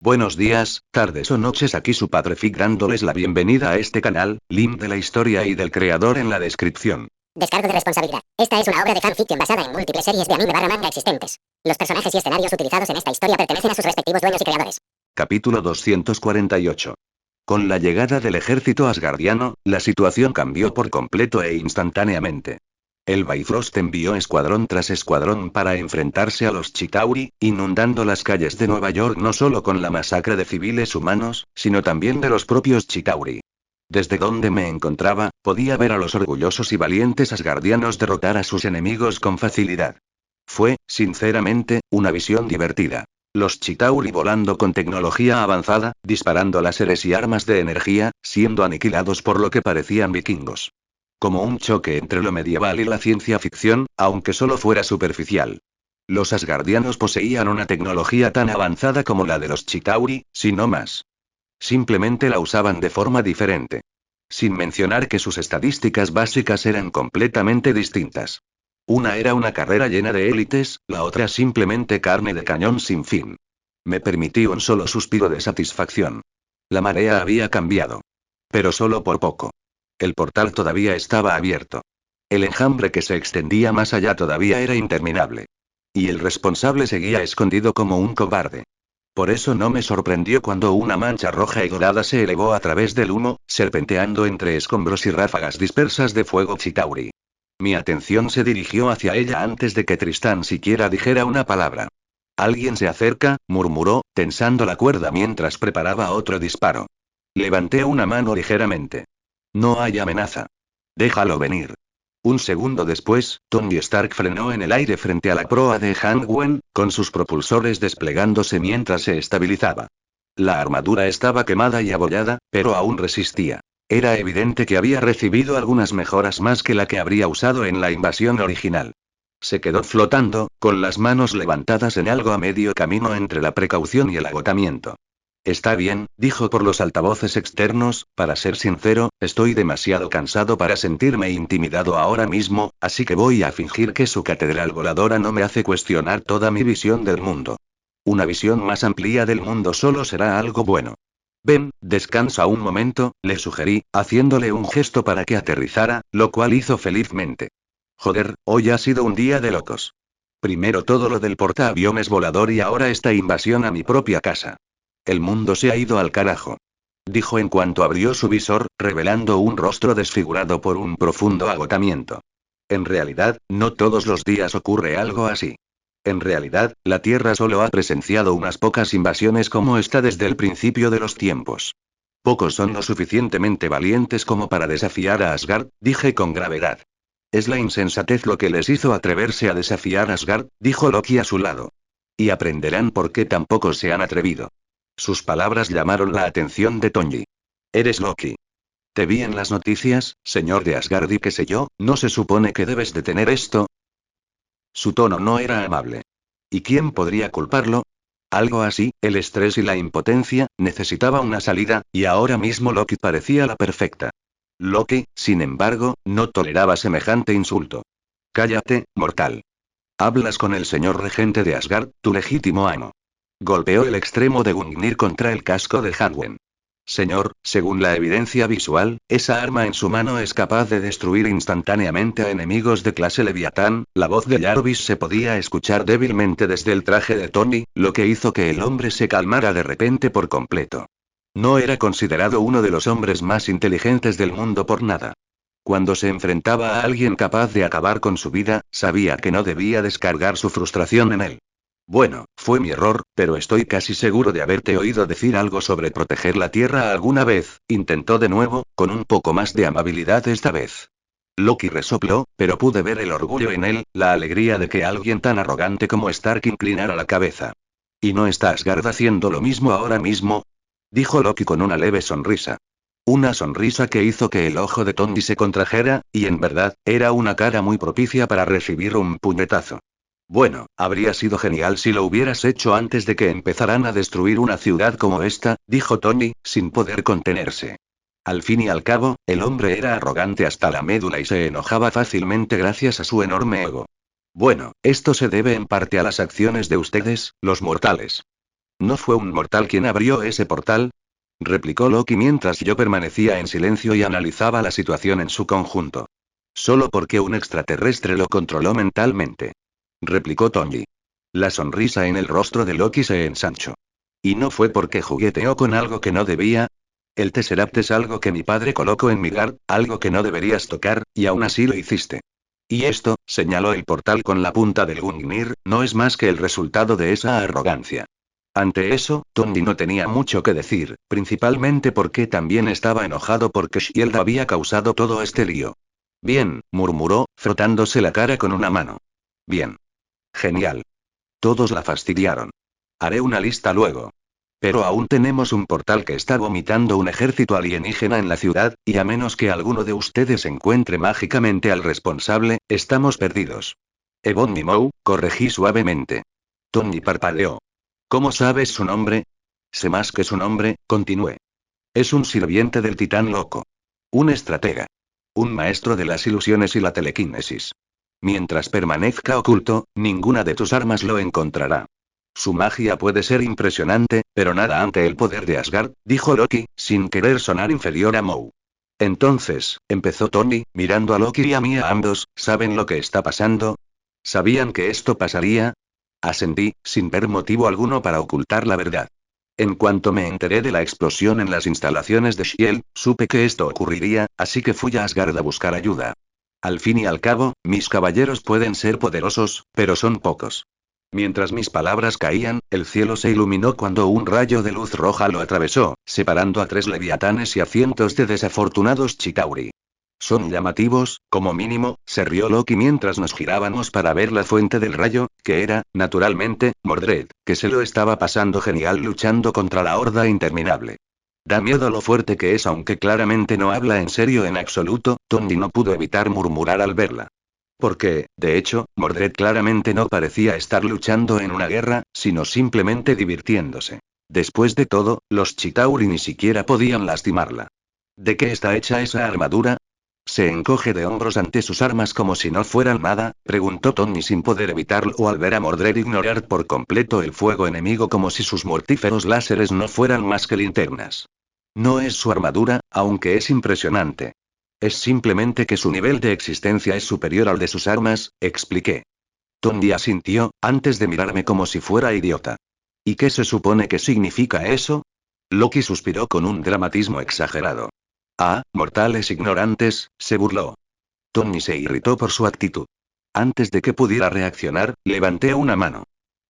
Buenos días, tardes o noches, aquí su padre Fig dándoles la bienvenida a este canal, link de la historia y del creador en la descripción. Descargo de responsabilidad. Esta es una obra de fanfiction basada en múltiples series de anime barra manga existentes. Los personajes y escenarios utilizados en esta historia pertenecen a sus respectivos dueños y creadores. Capítulo 248. Con la llegada del ejército asgardiano, la situación cambió por completo e instantáneamente. El Bifrost envió escuadrón tras escuadrón para enfrentarse a los Chitauri, inundando las calles de Nueva York no solo con la masacre de civiles humanos, sino también de los propios Chitauri. Desde donde me encontraba, podía ver a los orgullosos y valientes asgardianos derrotar a sus enemigos con facilidad. Fue, sinceramente, una visión divertida. Los Chitauri volando con tecnología avanzada, disparando láseres y armas de energía, siendo aniquilados por lo que parecían vikingos. Como un choque entre lo medieval y la ciencia ficción, aunque solo fuera superficial. Los asgardianos poseían una tecnología tan avanzada como la de los Chitauri, si no más. Simplemente la usaban de forma diferente. Sin mencionar que sus estadísticas básicas eran completamente distintas. Una era una carrera llena de élites, la otra simplemente carne de cañón sin fin. Me permití un solo suspiro de satisfacción. La marea había cambiado. Pero solo por poco. El portal todavía estaba abierto. El enjambre que se extendía más allá todavía era interminable. Y el responsable seguía escondido como un cobarde. Por eso no me sorprendió cuando una mancha roja y dorada se elevó a través del humo, serpenteando entre escombros y ráfagas dispersas de fuego Chitauri. Mi atención se dirigió hacia ella antes de que Tristán siquiera dijera una palabra. Alguien se acerca, murmuró, tensando la cuerda mientras preparaba otro disparo. Levanté una mano ligeramente. No hay amenaza. Déjalo venir. Un segundo después, Tony Stark frenó en el aire frente a la proa de Han Wen, con sus propulsores desplegándose mientras se estabilizaba. La armadura estaba quemada y abollada, pero aún resistía. Era evidente que había recibido algunas mejoras más que la que habría usado en la invasión original. Se quedó flotando, con las manos levantadas en algo a medio camino entre la precaución y el agotamiento. Está bien, dijo por los altavoces externos, para ser sincero, estoy demasiado cansado para sentirme intimidado ahora mismo, así que voy a fingir que su catedral voladora no me hace cuestionar toda mi visión del mundo. Una visión más amplia del mundo solo será algo bueno. Ven, descansa un momento, le sugerí, haciéndole un gesto para que aterrizara, lo cual hizo felizmente. Joder, hoy ha sido un día de locos. Primero todo lo del portaaviones volador y ahora esta invasión a mi propia casa. El mundo se ha ido al carajo. Dijo en cuanto abrió su visor, revelando un rostro desfigurado por un profundo agotamiento. En realidad, no todos los días ocurre algo así. En realidad, la Tierra solo ha presenciado unas pocas invasiones como esta desde el principio de los tiempos. Pocos son lo suficientemente valientes como para desafiar a Asgard, dije con gravedad. Es la insensatez lo que les hizo atreverse a desafiar a Asgard, dijo Loki a su lado. Y aprenderán por qué tampoco se han atrevido. Sus palabras llamaron la atención de Tony. Eres Loki. Te vi en las noticias, señor de Asgard y qué sé yo, ¿no se supone que debes detener esto? Su tono no era amable. ¿Y quién podría culparlo? Algo así, el estrés y la impotencia, necesitaba una salida, y ahora mismo Loki parecía la perfecta. Loki, sin embargo, no toleraba semejante insulto. Cállate, mortal. Hablas con el señor regente de Asgard, tu legítimo amo. Golpeó el extremo de Gungnir contra el casco de Hanwen. Señor, según la evidencia visual, esa arma en su mano es capaz de destruir instantáneamente a enemigos de clase Leviatán. La voz de Jarvis se podía escuchar débilmente desde el traje de Tony, lo que hizo que el hombre se calmara de repente por completo. No era considerado uno de los hombres más inteligentes del mundo por nada. Cuando se enfrentaba a alguien capaz de acabar con su vida, sabía que no debía descargar su frustración en él. Bueno, fue mi error, pero estoy casi seguro de haberte oído decir algo sobre proteger la Tierra alguna vez, intentó de nuevo, con un poco más de amabilidad esta vez. Loki resopló, pero pude ver el orgullo en él, la alegría de que alguien tan arrogante como Stark inclinara la cabeza. ¿Y no está Asgard haciendo lo mismo ahora mismo? Dijo Loki con una leve sonrisa. Una sonrisa que hizo que el ojo de Tony se contrajera, y en verdad, era una cara muy propicia para recibir un puñetazo. Bueno, habría sido genial si lo hubieras hecho antes de que empezaran a destruir una ciudad como esta, dijo Tony, sin poder contenerse. Al fin y al cabo, el hombre era arrogante hasta la médula y se enojaba fácilmente gracias a su enorme ego. Bueno, esto se debe en parte a las acciones de ustedes, los mortales. ¿No fue un mortal quien abrió ese portal? Replicó Loki mientras yo permanecía en silencio y analizaba la situación en su conjunto. Solo porque un extraterrestre lo controló mentalmente. Replicó Tony. La sonrisa en el rostro de Loki se ensanchó. ¿Y no fue porque jugueteó con algo que no debía? El Tesseract es algo que mi padre colocó en Midgard, algo que no deberías tocar, y aún así lo hiciste. Y esto, señaló el portal con la punta del Gungnir, no es más que el resultado de esa arrogancia. Ante eso, Tony no tenía mucho que decir, principalmente porque también estaba enojado porque Shield había causado todo este lío. Bien, murmuró, frotándose la cara con una mano. Bien. Genial. Todos la fastidiaron. Haré una lista luego. Pero aún tenemos un portal que está vomitando un ejército alienígena en la ciudad, y a menos que alguno de ustedes encuentre mágicamente al responsable, estamos perdidos. Ebony Maw, corregí suavemente. Tony parpadeó. ¿Cómo sabes su nombre? Sé más que su nombre, continué. Es un sirviente del titán loco. Un estratega. Un maestro de las ilusiones y la telequinesis. Mientras permanezca oculto, ninguna de tus armas lo encontrará. Su magia puede ser impresionante, pero nada ante el poder de Asgard, dijo Loki, sin querer sonar inferior a Maw. Entonces, empezó Tony, mirando a Loki y a mí a ambos, ¿saben lo que está pasando? ¿Sabían que esto pasaría? Asentí, sin ver motivo alguno para ocultar la verdad. En cuanto me enteré de la explosión en las instalaciones de Shield, supe que esto ocurriría, así que fui a Asgard a buscar ayuda. Al fin y al cabo, mis caballeros pueden ser poderosos, pero son pocos. Mientras mis palabras caían, el cielo se iluminó cuando un rayo de luz roja lo atravesó, separando a 3 leviatanes y a cientos de desafortunados Chitauri. Son llamativos, como mínimo, se rió Loki mientras nos girábamos para ver la fuente del rayo, que era, naturalmente, Mordred, que se lo estaba pasando genial luchando contra la horda interminable. Da miedo lo fuerte que es, aunque claramente no habla en serio en absoluto, Tony no pudo evitar murmurar al verla. Porque, de hecho, Mordred claramente no parecía estar luchando en una guerra, sino simplemente divirtiéndose. Después de todo, los Chitauri ni siquiera podían lastimarla. ¿De qué está hecha esa armadura? ¿Se encoge de hombros ante sus armas como si no fueran nada?, preguntó Tony sin poder evitarlo al ver a Mordred ignorar por completo el fuego enemigo como si sus mortíferos láseres no fueran más que linternas. No es su armadura, aunque es impresionante. Es simplemente que su nivel de existencia es superior al de sus armas, expliqué. Tony asintió, antes de mirarme como si fuera idiota. ¿Y qué se supone que significa eso? Loki suspiró con un dramatismo exagerado. Ah, mortales ignorantes, se burló. Tony se irritó por su actitud. Antes de que pudiera reaccionar, levanté una mano.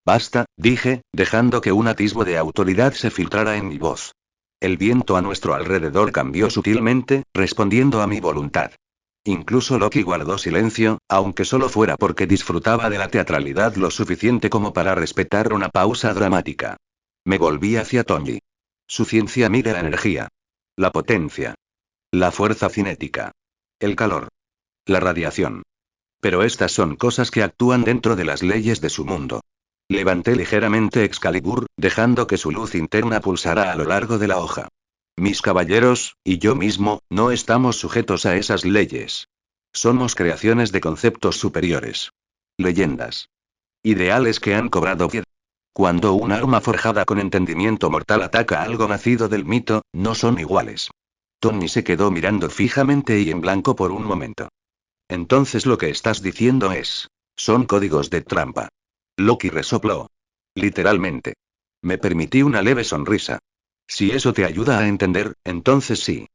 Basta, dije, dejando que un atisbo de autoridad se filtrara en mi voz. El viento a nuestro alrededor cambió sutilmente, respondiendo a mi voluntad. Incluso Loki guardó silencio, aunque solo fuera porque disfrutaba de la teatralidad lo suficiente como para respetar una pausa dramática. Me volví hacia Tony. Su ciencia mide la energía. La potencia. La fuerza cinética. El calor. La radiación. Pero estas son cosas que actúan dentro de las leyes de su mundo. Levanté ligeramente Excalibur, dejando que su luz interna pulsara a lo largo de la hoja. Mis caballeros, y yo mismo, no estamos sujetos a esas leyes. Somos creaciones de conceptos superiores. Leyendas. Ideales que han cobrado vida. Cuando un arma forjada con entendimiento mortal ataca a algo nacido del mito, no son iguales. Tony se quedó mirando fijamente y en blanco por un momento. Entonces lo que estás diciendo es... son códigos de trampa. Loki resopló. Literalmente. Me permití una leve sonrisa. Si eso te ayuda a entender, entonces sí.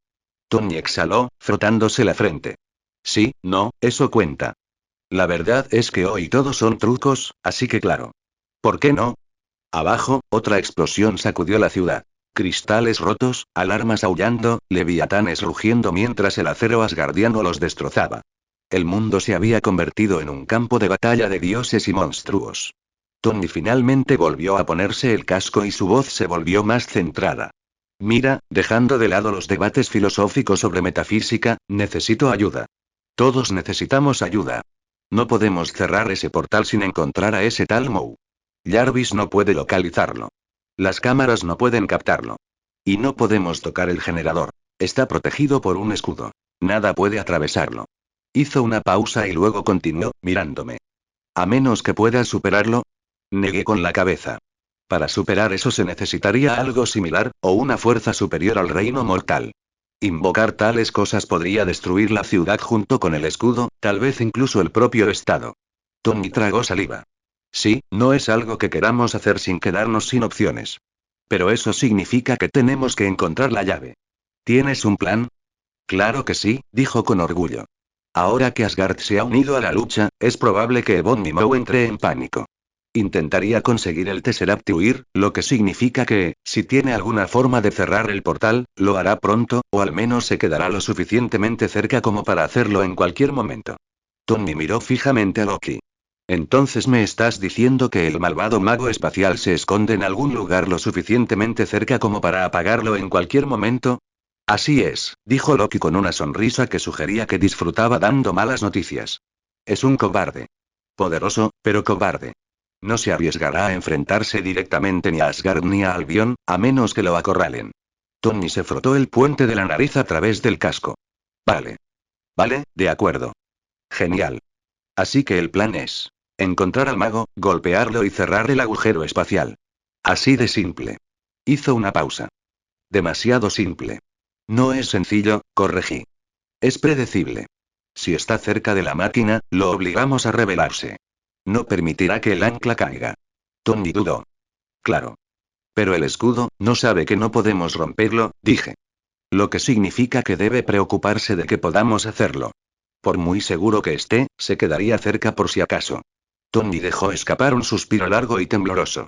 Tony exhaló, frotándose la frente. Sí, no, eso cuenta. La verdad es que hoy todos son trucos, así que claro. ¿Por qué no? Abajo, otra explosión sacudió la ciudad. Cristales rotos, alarmas aullando, leviatanes rugiendo mientras el acero asgardiano los destrozaba. El mundo se había convertido en un campo de batalla de dioses y monstruos. Tony finalmente volvió a ponerse el casco y su voz se volvió más centrada. Mira, dejando de lado los debates filosóficos sobre metafísica, necesito ayuda. Todos necesitamos ayuda. No podemos cerrar ese portal sin encontrar a ese tal Maw. Jarvis no puede localizarlo. Las cámaras no pueden captarlo. Y no podemos tocar el generador. Está protegido por un escudo. Nada puede atravesarlo. Hizo una pausa y luego continuó, mirándome. A menos que puedas superarlo. Negué con la cabeza. Para superar eso se necesitaría algo similar, o una fuerza superior al reino mortal. Invocar tales cosas podría destruir la ciudad junto con el escudo, tal vez incluso el propio estado. Tony tragó saliva. Sí, no es algo que queramos hacer sin quedarnos sin opciones. Pero eso significa que tenemos que encontrar la llave. ¿Tienes un plan? Claro que sí, dijo con orgullo. Ahora que Asgard se ha unido a la lucha, es probable que Ebon y Moe entre en pánico. Intentaría conseguir el Tesseract y huir, lo que significa que, si tiene alguna forma de cerrar el portal, lo hará pronto, o al menos se quedará lo suficientemente cerca como para hacerlo en cualquier momento. Tony miró fijamente a Loki. Entonces me estás diciendo que el malvado mago espacial se esconde en algún lugar lo suficientemente cerca como para apagarlo en cualquier momento. Así es, dijo Loki con una sonrisa que sugería que disfrutaba dando malas noticias. Es un cobarde. Poderoso, pero cobarde. No se arriesgará a enfrentarse directamente ni a Asgard ni a Albion, a menos que lo acorralen. Tony se frotó el puente de la nariz a través del casco. Vale. Vale, de acuerdo. Genial. Así que el plan es encontrar al mago, golpearlo y cerrar el agujero espacial. Así de simple. Hizo una pausa. Demasiado simple. No es sencillo, corregí. Es predecible. Si está cerca de la máquina, lo obligamos a rebelarse. No permitirá que el ancla caiga. Tony dudó. Claro. Pero el escudo, no sabe que no podemos romperlo, dije. Lo que significa que debe preocuparse de que podamos hacerlo. Por muy seguro que esté, se quedaría cerca por si acaso. Tony dejó escapar un suspiro largo y tembloroso.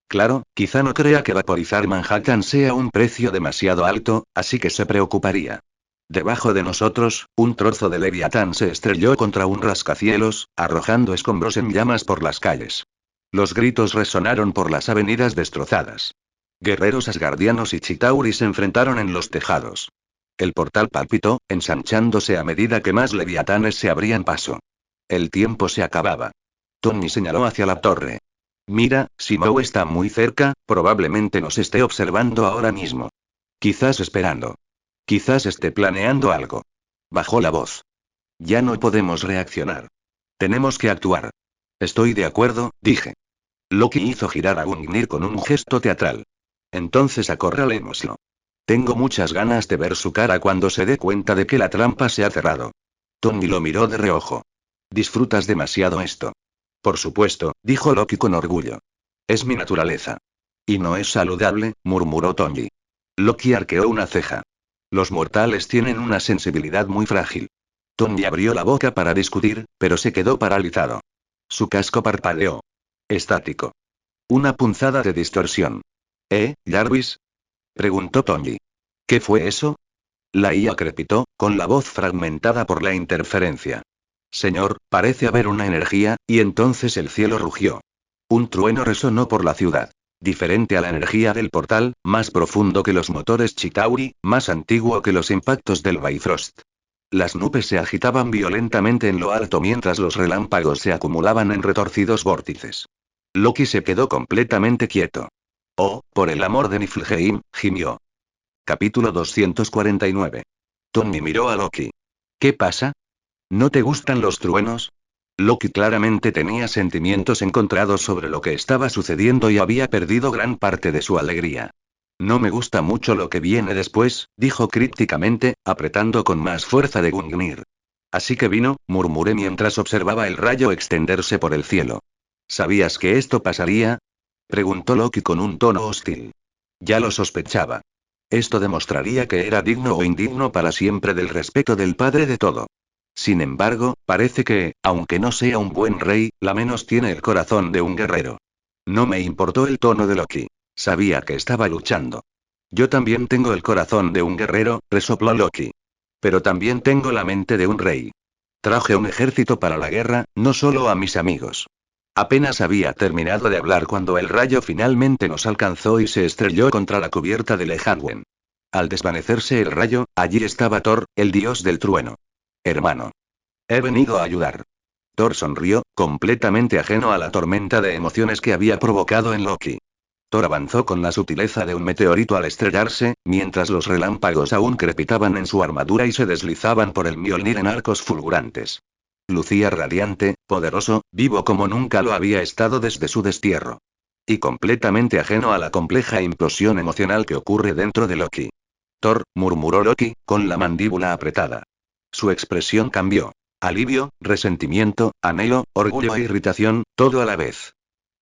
Claro, quizá no crea que vaporizar Manhattan sea un precio demasiado alto, así que se preocuparía. Debajo de nosotros, un trozo de Leviatán se estrelló contra un rascacielos, arrojando escombros en llamas por las calles. Los gritos resonaron por las avenidas destrozadas. Guerreros asgardianos y Chitauri se enfrentaron en los tejados. El portal palpitó, ensanchándose a medida que más leviatanes se abrían paso. El tiempo se acababa. Tony señaló hacia la torre. Mira, si Moe está muy cerca, probablemente nos esté observando ahora mismo. Quizás esperando. Quizás esté planeando algo. Bajó la voz. Ya no podemos reaccionar. Tenemos que actuar. Estoy de acuerdo, dije. Loki hizo girar a Gungnir con un gesto teatral. Entonces acorralémoslo. Tengo muchas ganas de ver su cara cuando se dé cuenta de que la trampa se ha cerrado. Tony lo miró de reojo. Disfrutas demasiado esto. Por supuesto, dijo Loki con orgullo. Es mi naturaleza. Y no es saludable, murmuró Tony. Loki arqueó una ceja. Los mortales tienen una sensibilidad muy frágil. Tony abrió la boca para discutir, pero se quedó paralizado. Su casco parpadeó. Estático. Una punzada de distorsión. Jarvis? Preguntó Tony. ¿Qué fue eso? La IA crepitó, con la voz fragmentada por la interferencia. Señor, parece haber una energía, y entonces el cielo rugió. Un trueno resonó por la ciudad. Diferente a la energía del portal, más profundo que los motores Chitauri, más antiguo que los impactos del Bifrost. Las nubes se agitaban violentamente en lo alto mientras los relámpagos se acumulaban en retorcidos vórtices. Loki se quedó completamente quieto. Oh, por el amor de Niflheim, gimió. Capítulo 249. Tony miró a Loki. ¿Qué pasa? ¿No te gustan los truenos? Loki claramente tenía sentimientos encontrados sobre lo que estaba sucediendo y había perdido gran parte de su alegría. No me gusta mucho lo que viene después, dijo crípticamente, apretando con más fuerza de Gungnir. Así que vino, murmuré mientras observaba el rayo extenderse por el cielo. ¿Sabías que esto pasaría? Preguntó Loki con un tono hostil. Ya lo sospechaba. Esto demostraría que era digno o indigno para siempre del respeto del padre de todo. Sin embargo, parece que, aunque no sea un buen rey, la menos tiene el corazón de un guerrero. No me importó el tono de Loki. Sabía que estaba luchando. Yo también tengo el corazón de un guerrero, resopló Loki. Pero también tengo la mente de un rey. Traje un ejército para la guerra, no solo a mis amigos. Apenas había terminado de hablar cuando el rayo finalmente nos alcanzó y se estrelló contra la cubierta de Lehanwen. Al desvanecerse el rayo, allí estaba Thor, el dios del trueno. Hermano. He venido a ayudar. Thor sonrió, completamente ajeno a la tormenta de emociones que había provocado en Loki. Thor avanzó con la sutileza de un meteorito al estrellarse, mientras los relámpagos aún crepitaban en su armadura y se deslizaban por el Mjolnir en arcos fulgurantes. Lucía radiante, poderoso, vivo como nunca lo había estado desde su destierro. Y completamente ajeno a la compleja implosión emocional que ocurre dentro de Loki. Thor, murmuró Loki, con la mandíbula apretada. Su expresión cambió. Alivio, resentimiento, anhelo, orgullo e irritación, todo a la vez.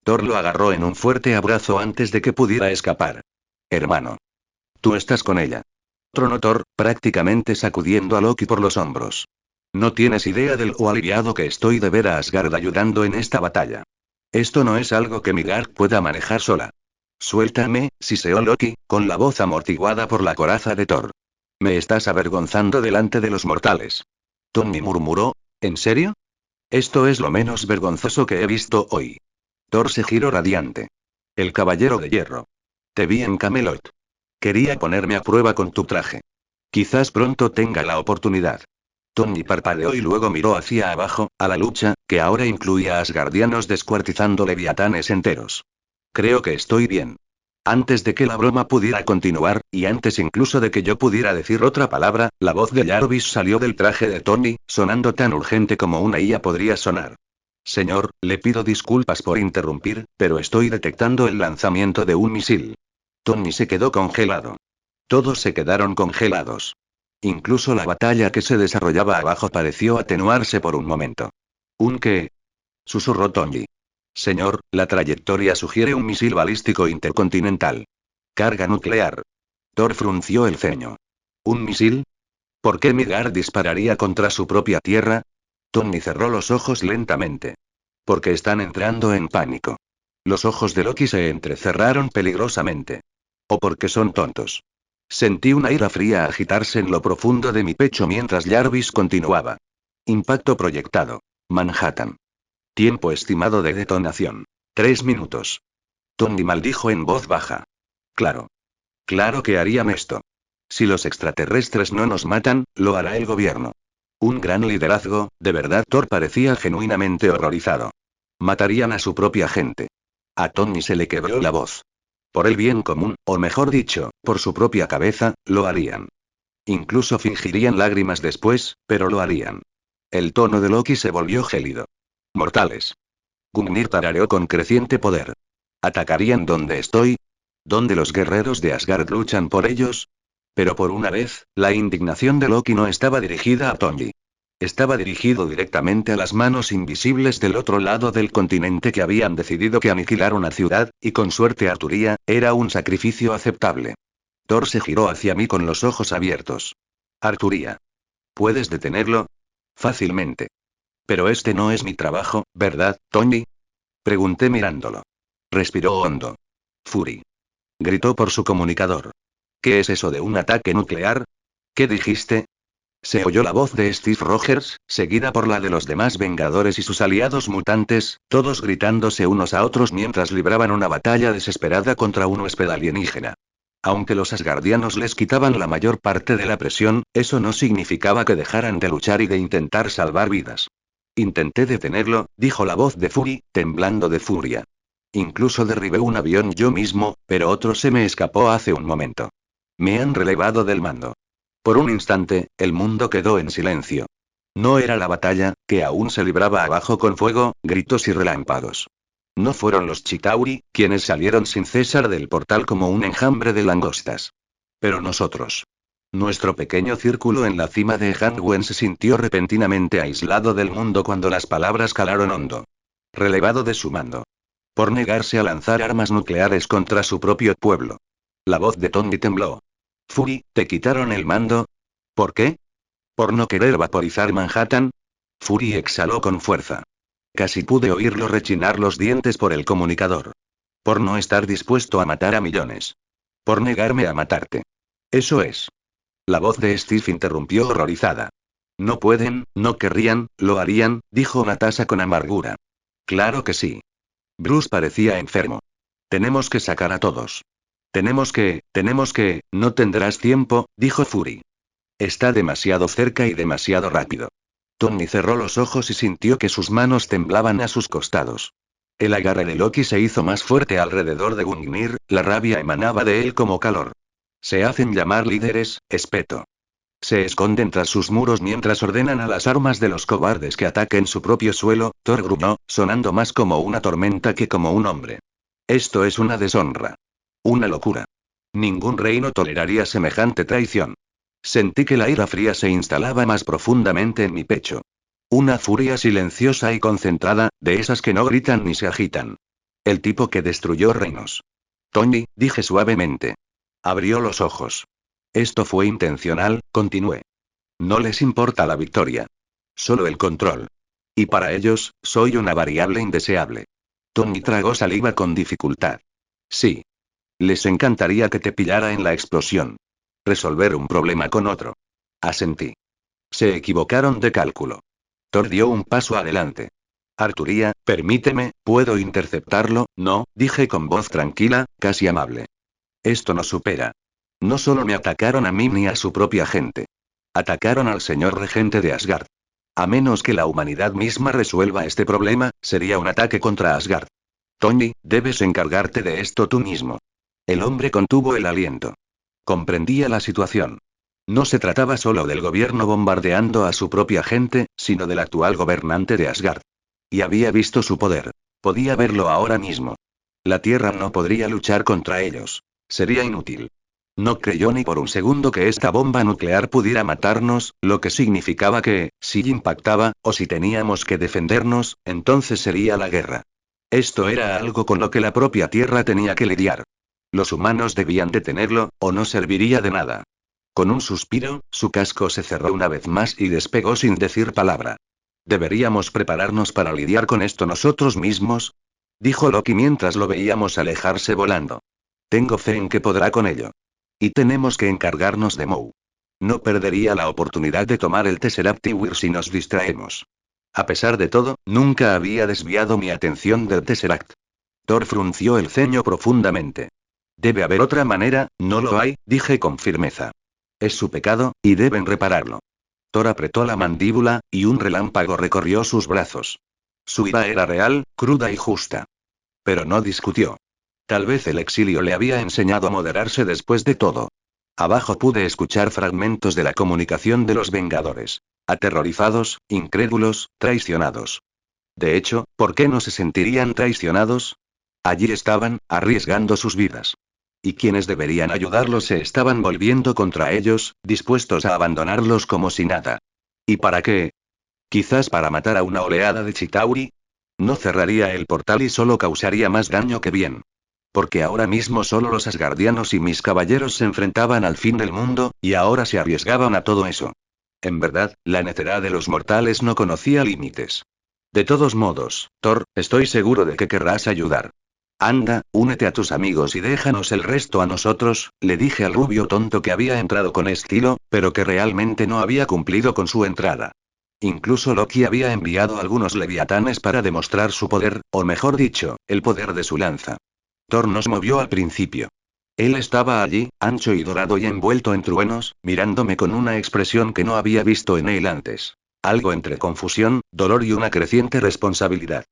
Thor lo agarró en un fuerte abrazo antes de que pudiera escapar. Hermano. Tú estás con ella. Tronó Thor, prácticamente sacudiendo a Loki por los hombros. No tienes idea de lo aliviado que estoy de ver a Asgard ayudando en esta batalla. Esto no es algo que Midgard pueda manejar sola. Suéltame, siseó Loki, con la voz amortiguada por la coraza de Thor. Me estás avergonzando delante de los mortales. Tony murmuró, ¿en serio? Esto es lo menos vergonzoso que he visto hoy. Thor se giró radiante. El caballero de hierro. Te vi en Camelot. Quería ponerme a prueba con tu traje. Quizás pronto tenga la oportunidad. Tony parpadeó y luego miró hacia abajo, a la lucha, que ahora incluía a asgardianos descuartizando leviatanes enteros. Creo que estoy bien. Antes de que la broma pudiera continuar, y antes incluso de que yo pudiera decir otra palabra, la voz de Jarvis salió del traje de Tony, sonando tan urgente como una IA podría sonar. Señor, le pido disculpas por interrumpir, pero estoy detectando el lanzamiento de un misil. Tony se quedó congelado. Todos se quedaron congelados. Incluso la batalla que se desarrollaba abajo pareció atenuarse por un momento. ¿Un qué? Susurró Tony. Señor, la trayectoria sugiere un misil balístico intercontinental. Carga nuclear. Thor frunció el ceño. ¿Un misil? ¿Por qué Midgard dispararía contra su propia tierra? Tony cerró los ojos lentamente. Porque están entrando en pánico. Los ojos de Loki se entrecerraron peligrosamente. O porque son tontos. Sentí una ira fría agitarse en lo profundo de mi pecho mientras Jarvis continuaba. Impacto proyectado. Manhattan. Tiempo estimado de detonación. 3 minutos. Tony maldijo en voz baja. Claro. Claro que harían esto. Si los extraterrestres no nos matan, lo hará el gobierno. Un gran liderazgo, de verdad. Thor parecía genuinamente horrorizado. Matarían a su propia gente. A Tony se le quebró la voz. Por el bien común, o mejor dicho, por su propia cabeza, lo harían. Incluso fingirían lágrimas después, pero lo harían. El tono de Loki se volvió gélido. Mortales. Gungnir tarareó con creciente poder. ¿Atacarían donde estoy? ¿Donde los guerreros de Asgard luchan por ellos? Pero por una vez, la indignación de Loki no estaba dirigida a Tony. Estaba dirigido directamente a las manos invisibles del otro lado del continente que habían decidido que aniquilar una ciudad, y con suerte Arturía, era un sacrificio aceptable. Thor se giró hacia mí con los ojos abiertos. Arturía. ¿Puedes detenerlo? Fácilmente. Pero este no es mi trabajo, ¿verdad, Tony? Pregunté mirándolo. Respiró hondo. Fury. Gritó por su comunicador. ¿Qué es eso de un ataque nuclear? ¿Qué dijiste? Se oyó la voz de Steve Rogers, seguida por la de los demás Vengadores y sus aliados mutantes, todos gritándose unos a otros mientras libraban una batalla desesperada contra un huésped alienígena. Aunque los asgardianos les quitaban la mayor parte de la presión, eso no significaba que dejaran de luchar y de intentar salvar vidas. Intenté detenerlo, dijo la voz de Fury, temblando de furia. Incluso derribé un avión yo mismo, pero otro se me escapó hace un momento. Me han relevado del mando. Por un instante, el mundo quedó en silencio. No era la batalla, que aún se libraba abajo con fuego, gritos y relámpagos. No fueron los Chitauri, quienes salieron sin cesar del portal como un enjambre de langostas. Pero nosotros. Nuestro pequeño círculo en la cima de Hanwen se sintió repentinamente aislado del mundo cuando las palabras calaron hondo. Relevado de su mando. Por negarse a lanzar armas nucleares contra su propio pueblo. La voz de Tony tembló. Fury, ¿te quitaron el mando? ¿Por qué? ¿Por no querer vaporizar Manhattan? Fury exhaló con fuerza. Casi pude oírlo rechinar los dientes por el comunicador. Por no estar dispuesto a matar a millones. Por negarme a matarte. Eso es. La voz de Steve interrumpió horrorizada. No pueden, no querrían, lo harían, dijo Natasha con amargura. Claro que sí. Bruce parecía enfermo. Tenemos que sacar a todos. Tenemos que, no tendrás tiempo, dijo Fury. Está demasiado cerca y demasiado rápido. Tony cerró los ojos y sintió que sus manos temblaban a sus costados. El agarre de Loki se hizo más fuerte alrededor de Gungnir, la rabia emanaba de él como calor. Se hacen llamar líderes, espeto. Se esconden tras sus muros mientras ordenan a las armas de los cobardes que ataquen su propio suelo, Thor gruñó, sonando más como una tormenta que como un hombre. Esto es una deshonra. Una locura. Ningún reino toleraría semejante traición. Sentí que la ira fría se instalaba más profundamente en mi pecho. Una furia silenciosa y concentrada, de esas que no gritan ni se agitan. El tipo que destruyó reinos. Tony, dije suavemente. Abrió los ojos. Esto fue intencional, continué. No les importa la victoria. Solo el control. Y para ellos, soy una variable indeseable. Tony tragó saliva con dificultad. Sí. Les encantaría que te pillara en la explosión. Resolver un problema con otro. Asentí. Se equivocaron de cálculo. Thor dio un paso adelante. Arturía, permíteme, ¿puedo interceptarlo? No, dije con voz tranquila, casi amable. Esto nos supera. No solo me atacaron a mí ni a su propia gente. Atacaron al señor regente de Asgard. A menos que la humanidad misma resuelva este problema, sería un ataque contra Asgard. Tony, debes encargarte de esto tú mismo. El hombre contuvo el aliento. Comprendía la situación. No se trataba solo del gobierno bombardeando a su propia gente, sino del actual gobernante de Asgard. Y había visto su poder. Podía verlo ahora mismo. La Tierra no podría luchar contra ellos. Sería inútil. No creyó ni por un segundo que esta bomba nuclear pudiera matarnos, lo que significaba que, si impactaba, o si teníamos que defendernos, entonces sería la guerra. Esto era algo con lo que la propia Tierra tenía que lidiar. Los humanos debían detenerlo, o no serviría de nada. Con un suspiro, su casco se cerró una vez más y despegó sin decir palabra. ¿Deberíamos prepararnos para lidiar con esto nosotros mismos? Dijo Loki mientras lo veíamos alejarse volando. Tengo fe en que podrá con ello. Y tenemos que encargarnos de Moe. No perdería la oportunidad de tomar el Tesseract y huir si nos distraemos. A pesar de todo, nunca había desviado mi atención del Tesseract. Thor frunció el ceño profundamente. Debe haber otra manera, ¿no lo hay?, dije con firmeza. Es su pecado, y deben repararlo. Thor apretó la mandíbula, y un relámpago recorrió sus brazos. Su ira era real, cruda y justa. Pero no discutió. Tal vez el exilio le había enseñado a moderarse después de todo. Abajo pude escuchar fragmentos de la comunicación de los Vengadores. Aterrorizados, incrédulos, traicionados. De hecho, ¿por qué no se sentirían traicionados? Allí estaban, arriesgando sus vidas. Y quienes deberían ayudarlos se estaban volviendo contra ellos, dispuestos a abandonarlos como si nada. ¿Y para qué? Quizás para matar a una oleada de Chitauri. No cerraría el portal y solo causaría más daño que bien. Porque ahora mismo solo los asgardianos y mis caballeros se enfrentaban al fin del mundo, y ahora se arriesgaban a todo eso. En verdad, la necedad de los mortales no conocía límites. De todos modos, Thor, estoy seguro de que querrás ayudar. Anda, únete a tus amigos y déjanos el resto a nosotros, le dije al rubio tonto que había entrado con estilo, pero que realmente no había cumplido con su entrada. Incluso Loki había enviado algunos leviatanes para demostrar su poder, o mejor dicho, el poder de su lanza. Thor nos movió al principio. Él estaba allí, ancho y dorado y envuelto en truenos, mirándome con una expresión que no había visto en él antes. Algo entre confusión, dolor y una creciente responsabilidad.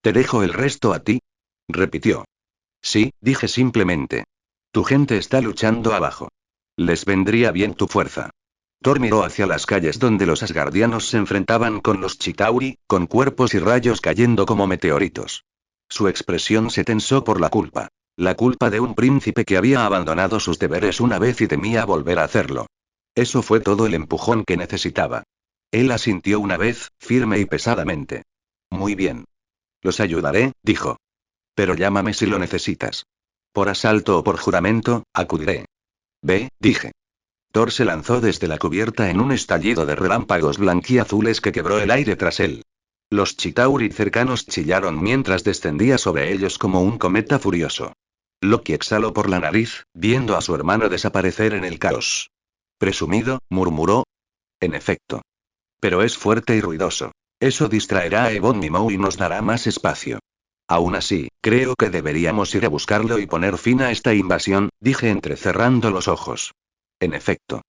¿Te dejo el resto a ti?, repitió. Sí, dije simplemente. Tu gente está luchando abajo. Les vendría bien tu fuerza. Thor miró hacia las calles donde los asgardianos se enfrentaban con los Chitauri, con cuerpos y rayos cayendo como meteoritos. Su expresión se tensó por la culpa. La culpa de un príncipe que había abandonado sus deberes una vez y temía volver a hacerlo. Eso fue todo el empujón que necesitaba. Él asintió una vez, firme y pesadamente. Muy bien. Los ayudaré, dijo. Pero llámame si lo necesitas. Por asalto o por juramento, acudiré. Ve, dije. Thor se lanzó desde la cubierta en un estallido de relámpagos blanquiazules que quebró el aire tras él. Los Chitauri cercanos chillaron mientras descendía sobre ellos como un cometa furioso. Loki exhaló por la nariz, viendo a su hermano desaparecer en el caos. Presumido, murmuró. En efecto. Pero es fuerte y ruidoso. Eso distraerá a Ebon y Moe y nos dará más espacio. Aún así, creo que deberíamos ir a buscarlo y poner fin a esta invasión, dije entrecerrando los ojos. En efecto.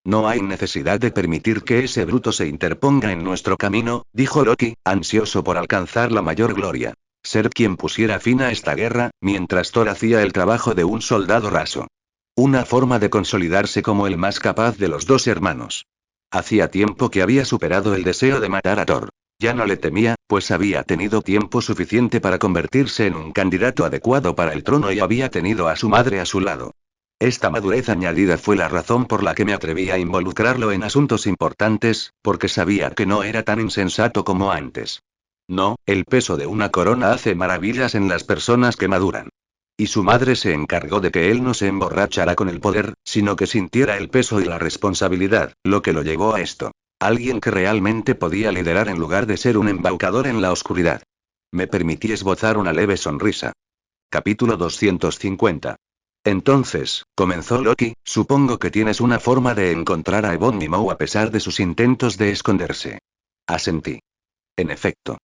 No hay necesidad de permitir que ese bruto se interponga en nuestro camino, dijo Loki, ansioso por alcanzar la mayor gloria. Ser quien pusiera fin a esta guerra, mientras Thor hacía el trabajo de un soldado raso. Una forma de consolidarse como el más capaz de los dos hermanos. Hacía tiempo que había superado el deseo de matar a Thor. Ya no le temía, pues había tenido tiempo suficiente para convertirse en un candidato adecuado para el trono y había tenido a su madre a su lado. Esta madurez añadida fue la razón por la que me atreví a involucrarlo en asuntos importantes, porque sabía que no era tan insensato como antes. No, el peso de una corona hace maravillas en las personas que maduran. Y su madre se encargó de que él no se emborrachara con el poder, sino que sintiera el peso y la responsabilidad, lo que lo llevó a esto. Alguien que realmente podía liderar en lugar de ser un embaucador en la oscuridad. Me permití esbozar una leve sonrisa. Capítulo 250. Entonces, comenzó Loki, supongo que tienes una forma de encontrar a Ebony Maw a pesar de sus intentos de esconderse. Asentí. En efecto.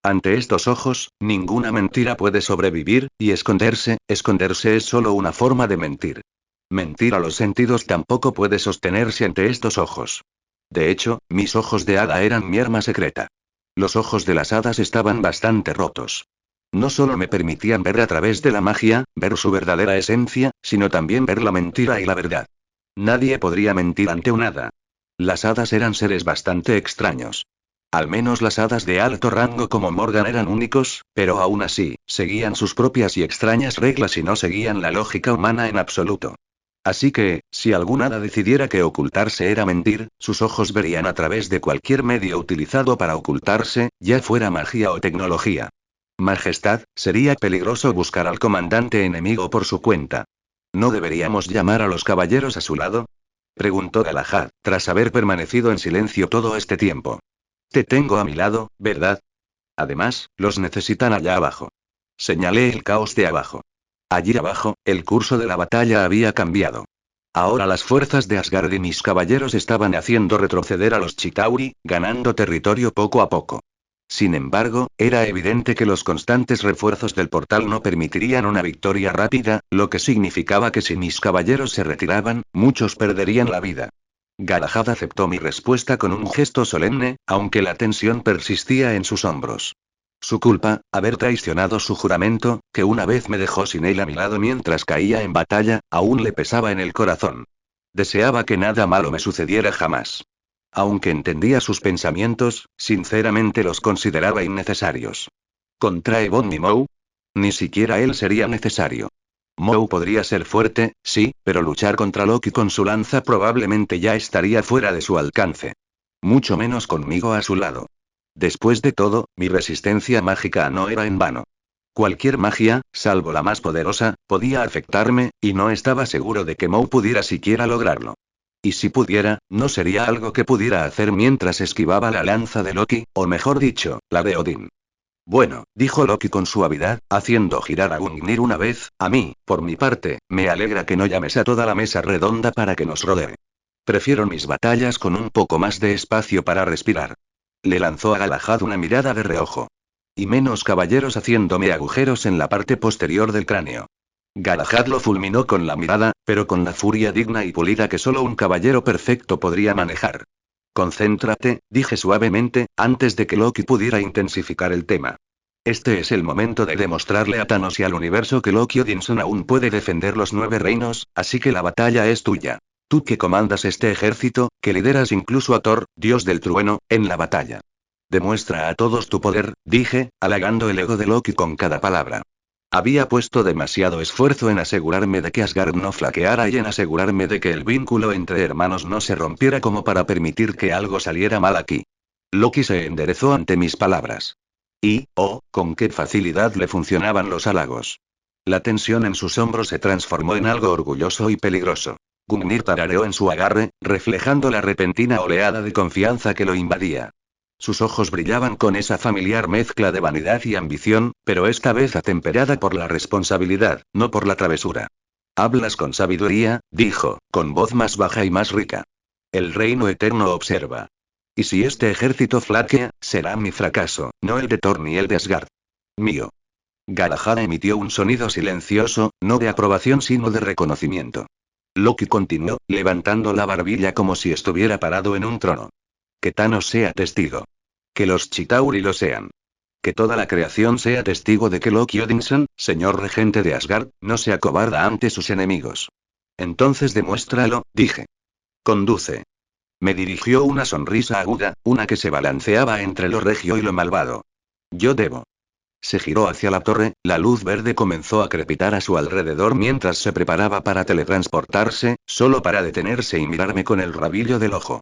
Ante estos ojos, ninguna mentira puede sobrevivir, y esconderse es solo una forma de mentir. Mentir a los sentidos tampoco puede sostenerse ante estos ojos. De hecho, mis ojos de hada eran mi arma secreta. Los ojos de las hadas estaban bastante rotos. No solo me permitían ver a través de la magia, ver su verdadera esencia, sino también ver la mentira y la verdad. Nadie podría mentir ante un hada. Las hadas eran seres bastante extraños. Al menos las hadas de alto rango como Morgan eran únicos, pero aún así, seguían sus propias y extrañas reglas y no seguían la lógica humana en absoluto. Así que, si algún hada decidiera que ocultarse era mentir, sus ojos verían a través de cualquier medio utilizado para ocultarse, ya fuera magia o tecnología. Majestad, ¿sería peligroso buscar al comandante enemigo por su cuenta? ¿No deberíamos llamar a los caballeros a su lado? Preguntó Galahad, tras haber permanecido en silencio todo este tiempo. Te tengo a mi lado, ¿verdad? Además, los necesitan allá abajo. Señalé el caos de abajo. Allí abajo, el curso de la batalla había cambiado. Ahora las fuerzas de Asgard y mis caballeros estaban haciendo retroceder a los Chitauri, ganando territorio poco a poco. Sin embargo, era evidente que los constantes refuerzos del portal no permitirían una victoria rápida, lo que significaba que si mis caballeros se retiraban, muchos perderían la vida. Galahad aceptó mi respuesta con un gesto solemne, aunque la tensión persistía en sus hombros. Su culpa, haber traicionado su juramento, que una vez me dejó sin él a mi lado mientras caía en batalla, aún le pesaba en el corazón. Deseaba que nada malo me sucediera jamás. Aunque entendía sus pensamientos, sinceramente los consideraba innecesarios. ¿Contra Ebony Maw? Ni siquiera él sería necesario. Maw podría ser fuerte, sí, pero luchar contra Loki con su lanza probablemente ya estaría fuera de su alcance. Mucho menos conmigo a su lado. Después de todo, mi resistencia mágica no era en vano. Cualquier magia, salvo la más poderosa, podía afectarme, y no estaba seguro de que Maw pudiera siquiera lograrlo. Y si pudiera, no sería algo que pudiera hacer mientras esquivaba la lanza de Loki, o mejor dicho, la de Odín. Bueno, dijo Loki con suavidad, haciendo girar a Gungnir una vez, a mí, por mi parte, me alegra que no llames a toda la mesa redonda para que nos rodee. Prefiero mis batallas con un poco más de espacio para respirar. Le lanzó a Galahad una mirada de reojo. Y menos caballeros haciéndome agujeros en la parte posterior del cráneo. Galahad lo fulminó con la mirada, pero con la furia digna y pulida que solo un caballero perfecto podría manejar. Concéntrate, dije suavemente, antes de que Loki pudiera intensificar el tema. Este es el momento de demostrarle a Thanos y al universo que Loki Odinson aún puede defender los 9 reinos, así que la batalla es tuya. Tú que comandas este ejército, que lideras incluso a Thor, dios del trueno, en la batalla. Demuestra a todos tu poder, dije, halagando el ego de Loki con cada palabra. Había puesto demasiado esfuerzo en asegurarme de que Asgard no flaqueara y en asegurarme de que el vínculo entre hermanos no se rompiera como para permitir que algo saliera mal aquí. Loki se enderezó ante mis palabras. Y, oh, con qué facilidad le funcionaban los halagos. La tensión en sus hombros se transformó en algo orgulloso y peligroso. Gungnir tarareó en su agarre, reflejando la repentina oleada de confianza que lo invadía. Sus ojos brillaban con esa familiar mezcla de vanidad y ambición, pero esta vez atemperada por la responsabilidad, no por la travesura. Hablas con sabiduría, dijo, con voz más baja y más rica. El reino eterno observa. Y si este ejército flaquea, será mi fracaso, no el de Thor ni el de Asgard. Mío. Galahad emitió un sonido silencioso, no de aprobación sino de reconocimiento. Loki continuó, levantando la barbilla como si estuviera parado en un trono. Que Thanos sea testigo. Que los Chitauri lo sean. Que toda la creación sea testigo de que Loki Odinson, señor regente de Asgard, no se acobarda ante sus enemigos. Entonces demuéstralo, dije. Conduce. Me dirigió una sonrisa aguda, una que se balanceaba entre lo regio y lo malvado. Yo debo. Se giró hacia la torre, la luz verde comenzó a crepitar a su alrededor mientras se preparaba para teletransportarse, solo para detenerse y mirarme con el rabillo del ojo.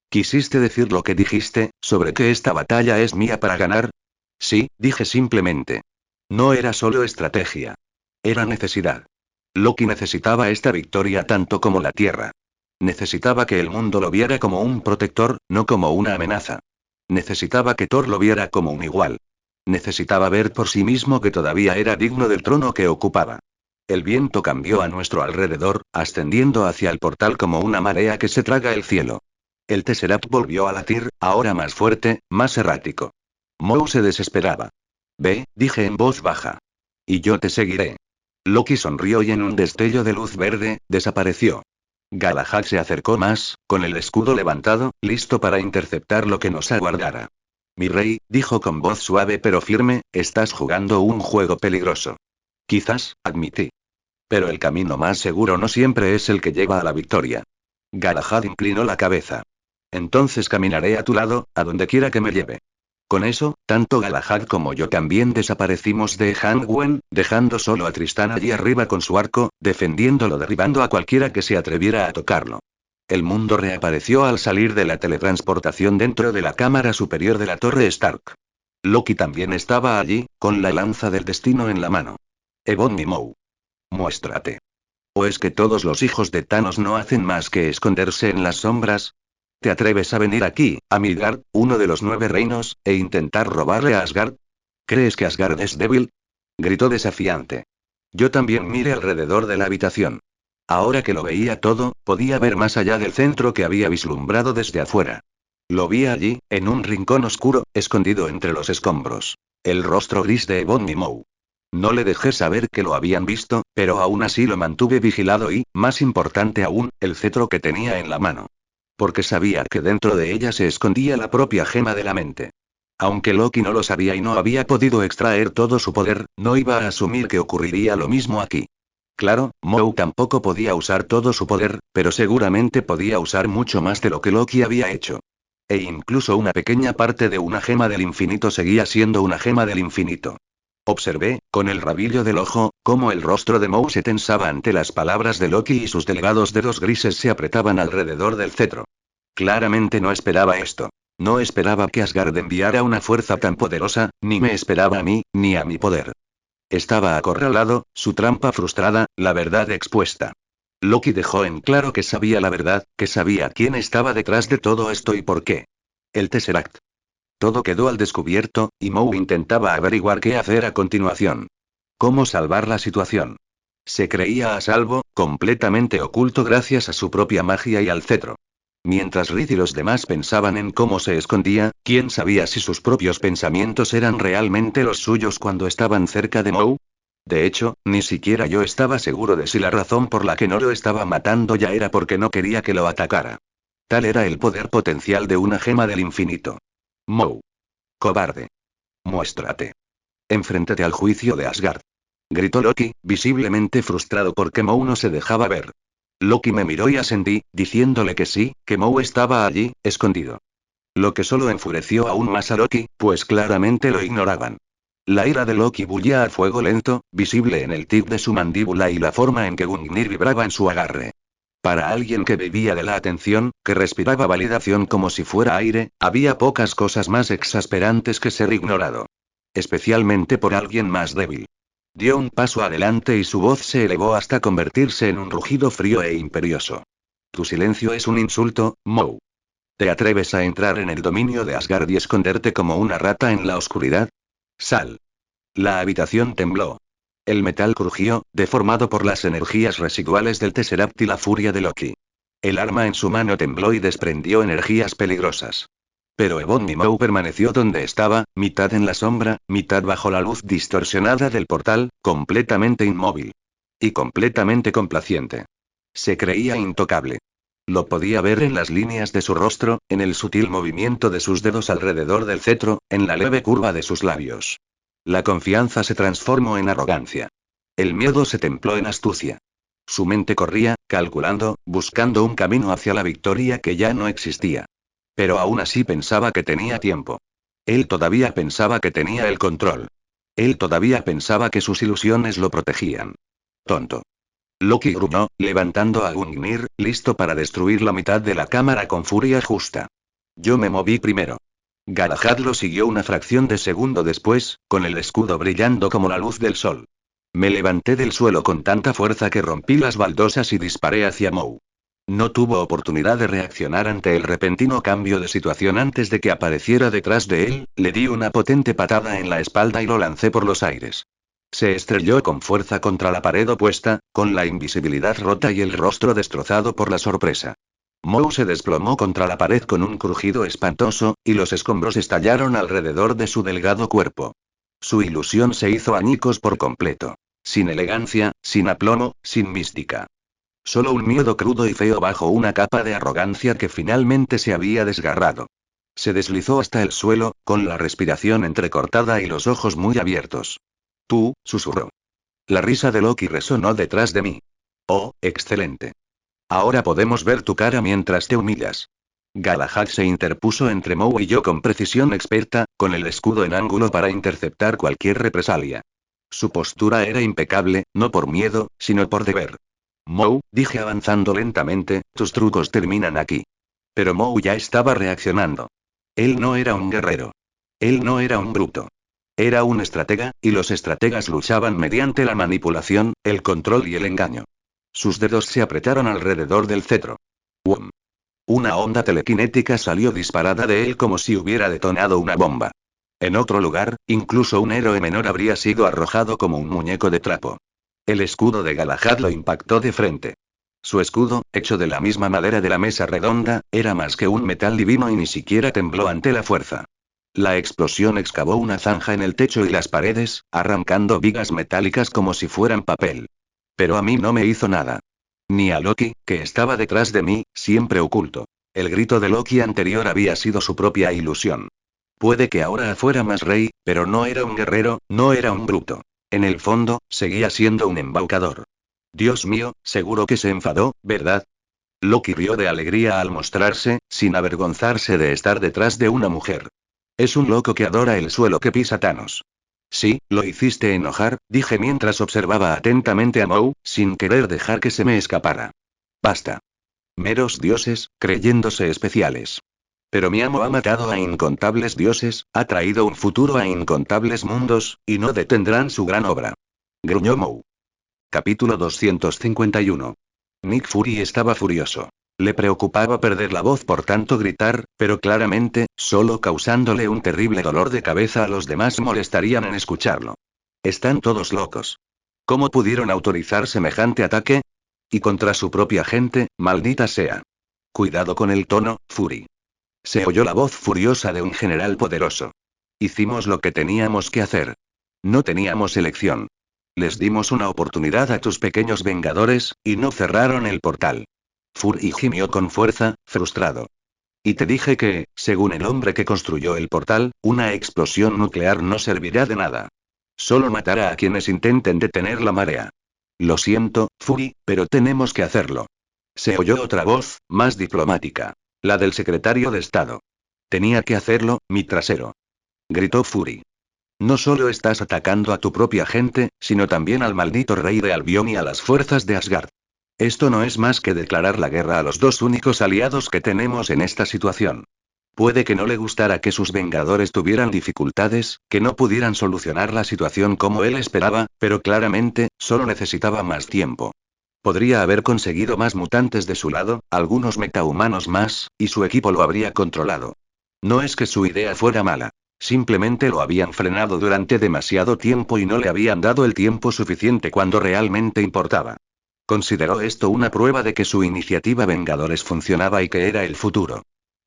¿Quisiste decir lo que dijiste, sobre que esta batalla es mía para ganar? Sí, dije simplemente. No era solo estrategia. Era necesidad. Loki necesitaba esta victoria tanto como la Tierra. Necesitaba que el mundo lo viera como un protector, no como una amenaza. Necesitaba que Thor lo viera como un igual. Necesitaba ver por sí mismo que todavía era digno del trono que ocupaba. El viento cambió a nuestro alrededor, ascendiendo hacia el portal como una marea que se traga el cielo. El Tesseract volvió a latir, ahora más fuerte, más errático. Moe se desesperaba. Ve, dije en voz baja. Y yo te seguiré. Loki sonrió y en un destello de luz verde, desapareció. Galahad se acercó más, con el escudo levantado, listo para interceptar lo que nos aguardara. Mi rey, dijo con voz suave pero firme, estás jugando un juego peligroso. Quizás, admití. Pero el camino más seguro no siempre es el que lleva a la victoria. Galahad inclinó la cabeza. Entonces caminaré a tu lado, a donde quiera que me lleve. Con eso, tanto Galahad como yo también desaparecimos de Hangwen, dejando solo a Tristán allí arriba con su arco, defendiéndolo derribando a cualquiera que se atreviera a tocarlo. El mundo reapareció al salir de la teletransportación dentro de la cámara superior de la torre Stark. Loki también estaba allí, con la lanza del destino en la mano. Ebony Maw. Muéstrate. ¿O es que todos los hijos de Thanos no hacen más que esconderse en las sombras? ¿Te atreves a venir aquí, a Midgard, uno de los 9 reinos, e intentar robarle a Asgard? ¿Crees que Asgard es débil? Gritó desafiante. Yo también miré alrededor de la habitación. Ahora que lo veía todo, podía ver más allá del centro que había vislumbrado desde afuera. Lo vi allí, en un rincón oscuro, escondido entre los escombros. El rostro gris de Ebony Maw. No le dejé saber que lo habían visto, pero aún así lo mantuve vigilado y, más importante aún, el cetro que tenía en la mano. Porque sabía que dentro de ella se escondía la propia gema de la mente. Aunque Loki no lo sabía y no había podido extraer todo su poder, no iba a asumir que ocurriría lo mismo aquí. Claro, Maw tampoco podía usar todo su poder, pero seguramente podía usar mucho más de lo que Loki había hecho. E incluso una pequeña parte de una gema del infinito seguía siendo una gema del infinito. Observé, con el rabillo del ojo, cómo el rostro de Maw se tensaba ante las palabras de Loki y sus delgados dedos grises se apretaban alrededor del cetro. Claramente no esperaba esto. No esperaba que Asgard enviara una fuerza tan poderosa, ni me esperaba a mí, ni a mi poder. Estaba acorralado, su trampa frustrada, la verdad expuesta. Loki dejó en claro que sabía la verdad, que sabía quién estaba detrás de todo esto y por qué. El Tesseract. Todo quedó al descubierto, y Maw intentaba averiguar qué hacer a continuación. Cómo salvar la situación. Se creía a salvo, completamente oculto gracias a su propia magia y al cetro. Mientras Reed y los demás pensaban en cómo se escondía, quién sabía si sus propios pensamientos eran realmente los suyos cuando estaban cerca de Maw. De hecho, ni siquiera yo estaba seguro de si la razón por la que no lo estaba matando ya era porque no quería que lo atacara. Tal era el poder potencial de una gema del infinito. Maw. Cobarde. Muéstrate. Enfréntate al juicio de Asgard. Gritó Loki, visiblemente frustrado porque Maw no se dejaba ver. Loki me miró y asentí, diciéndole que sí, que Maw estaba allí, escondido. Lo que solo enfureció aún más a Loki, pues claramente lo ignoraban. La ira de Loki bullía a fuego lento, visible en el tic de su mandíbula y la forma en que Gungnir vibraba en su agarre. Para alguien que vivía de la atención, que respiraba validación como si fuera aire, había pocas cosas más exasperantes que ser ignorado. Especialmente por alguien más débil. Dio un paso adelante y su voz se elevó hasta convertirse en un rugido frío e imperioso. Tu silencio es un insulto, Maw. ¿Te atreves a entrar en el dominio de Asgard y esconderte como una rata en la oscuridad? Sal. La habitación tembló. El metal crujió, deformado por las energías residuales del Tesseract y la furia de Loki. El arma en su mano tembló y desprendió energías peligrosas. Pero Ebony Maw permaneció donde estaba, mitad en la sombra, mitad bajo la luz distorsionada del portal, completamente inmóvil. Y completamente complaciente. Se creía intocable. Lo podía ver en las líneas de su rostro, en el sutil movimiento de sus dedos alrededor del cetro, en la leve curva de sus labios. La confianza se transformó en arrogancia. El miedo se templó en astucia. Su mente corría, calculando, buscando un camino hacia la victoria que ya no existía. Pero aún así pensaba que tenía tiempo. Él todavía pensaba que tenía el control. Él todavía pensaba que sus ilusiones lo protegían. Tonto. Loki gruñó, levantando a Gungnir, listo para destruir la mitad de la cámara con furia justa. Yo me moví primero. Galahad lo siguió una fracción de segundo después, con el escudo brillando como la luz del sol. Me levanté del suelo con tanta fuerza que rompí las baldosas y disparé hacia Mou. No tuvo oportunidad de reaccionar ante el repentino cambio de situación antes de que apareciera detrás de él, le di una potente patada en la espalda y lo lancé por los aires. Se estrelló con fuerza contra la pared opuesta, con la invisibilidad rota y el rostro destrozado por la sorpresa. Mou se desplomó contra la pared con un crujido espantoso, y los escombros estallaron alrededor de su delgado cuerpo. Su ilusión se hizo añicos por completo. Sin elegancia, sin aplomo, sin mística. Solo un miedo crudo y feo bajo una capa de arrogancia que finalmente se había desgarrado. Se deslizó hasta el suelo, con la respiración entrecortada y los ojos muy abiertos. Tú, susurró. La risa de Loki resonó detrás de mí. Oh, excelente. Ahora podemos ver tu cara mientras te humillas. Galahad se interpuso entre Mou y yo con precisión experta, con el escudo en ángulo para interceptar cualquier represalia. Su postura era impecable, no por miedo, sino por deber. Mou, dije avanzando lentamente, tus trucos terminan aquí. Pero Mou ya estaba reaccionando. Él no era un guerrero. Él no era un bruto. Era un estratega, y los estrategas luchaban mediante la manipulación, el control y el engaño. Sus dedos se apretaron alrededor del cetro. ¡Wum! Una onda telequinética salió disparada de él como si hubiera detonado una bomba. En otro lugar, incluso un héroe menor habría sido arrojado como un muñeco de trapo. El escudo de Galahad lo impactó de frente. Su escudo, hecho de la misma madera de la mesa redonda, era más que un metal divino y ni siquiera tembló ante la fuerza. La explosión excavó una zanja en el techo y las paredes, arrancando vigas metálicas como si fueran papel. Pero a mí no me hizo nada. Ni a Loki, que estaba detrás de mí, siempre oculto. El grito de Loki anterior había sido su propia ilusión. Puede que ahora fuera más rey, pero no era un guerrero, no era un bruto. En el fondo, seguía siendo un embaucador. Dios mío, seguro que se enfadó, ¿verdad? Loki rió de alegría al mostrarse, sin avergonzarse de estar detrás de una mujer. Es un loco que adora el suelo que pisa Thanos. Sí, lo hiciste enojar, dije mientras observaba atentamente a Mou, sin querer dejar que se me escapara. Basta. Meros dioses, creyéndose especiales. Pero mi amo ha matado a incontables dioses, ha traído un futuro a incontables mundos, y no detendrán su gran obra. Gruñó Mou. Capítulo 251. Nick Fury estaba furioso. Le preocupaba perder la voz por tanto gritar, pero claramente, solo causándole un terrible dolor de cabeza a los demás molestarían en escucharlo. Están todos locos. ¿Cómo pudieron autorizar semejante ataque? Y contra su propia gente, maldita sea. Cuidado con el tono, Fury. Se oyó la voz furiosa de un general poderoso. Hicimos lo que teníamos que hacer. No teníamos elección. Les dimos una oportunidad a tus pequeños vengadores, y no cerraron el portal. Fury gimió con fuerza, frustrado. Y te dije que, según el hombre que construyó el portal, una explosión nuclear no servirá de nada. Solo matará a quienes intenten detener la marea. Lo siento, Fury, pero tenemos que hacerlo. Se oyó otra voz, más diplomática. La del secretario de Estado. Tenía que hacerlo, mi trasero. Gritó Fury. No solo estás atacando a tu propia gente, sino también al maldito rey de Albion y a las fuerzas de Asgard. Esto no es más que declarar la guerra a los dos únicos aliados que tenemos en esta situación. Puede que no le gustara que sus vengadores tuvieran dificultades, que no pudieran solucionar la situación como él esperaba, pero claramente, solo necesitaba más tiempo. Podría haber conseguido más mutantes de su lado, algunos metahumanos más, y su equipo lo habría controlado. No es que su idea fuera mala. Simplemente lo habían frenado durante demasiado tiempo y no le habían dado el tiempo suficiente cuando realmente importaba. Consideró esto una prueba de que su iniciativa Vengadores funcionaba y que era el futuro.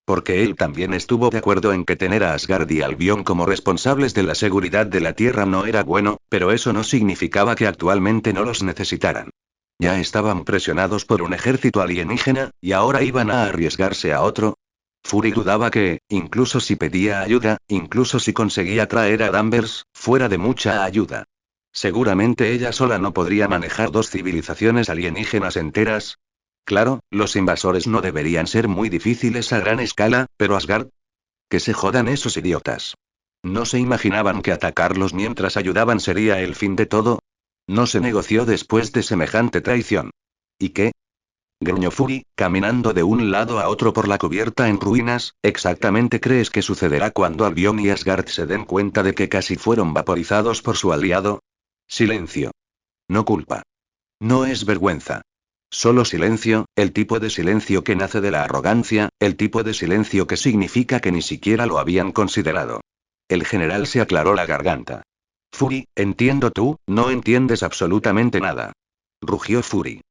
Porque él también estuvo de acuerdo en que tener a Asgard y Albion como responsables de la seguridad de la Tierra no era bueno, pero eso no significaba que actualmente no los necesitaran. Ya estaban presionados por un ejército alienígena, y ahora iban a arriesgarse a otro. Fury dudaba que, incluso si pedía ayuda, incluso si conseguía traer a Danvers, fuera de mucha ayuda. Seguramente ella sola no podría manejar dos civilizaciones alienígenas enteras. Claro, los invasores no deberían ser muy difíciles a gran escala, pero Asgard. Que se jodan esos idiotas. ¿No se imaginaban que atacarlos mientras ayudaban sería el fin de todo? No se negoció después de semejante traición. ¿Y qué? Gruñó Fury, caminando de un lado a otro por la cubierta en ruinas. ¿Exactamente crees que sucederá cuando Albion y Asgard se den cuenta de que casi fueron vaporizados por su aliado? Silencio. No culpa. No es vergüenza. Solo silencio, el tipo de silencio que nace de la arrogancia, el tipo de silencio que significa que ni siquiera lo habían considerado. El general se aclaró la garganta. Fury, entiendo tú, no entiendes absolutamente nada. Rugió Fury.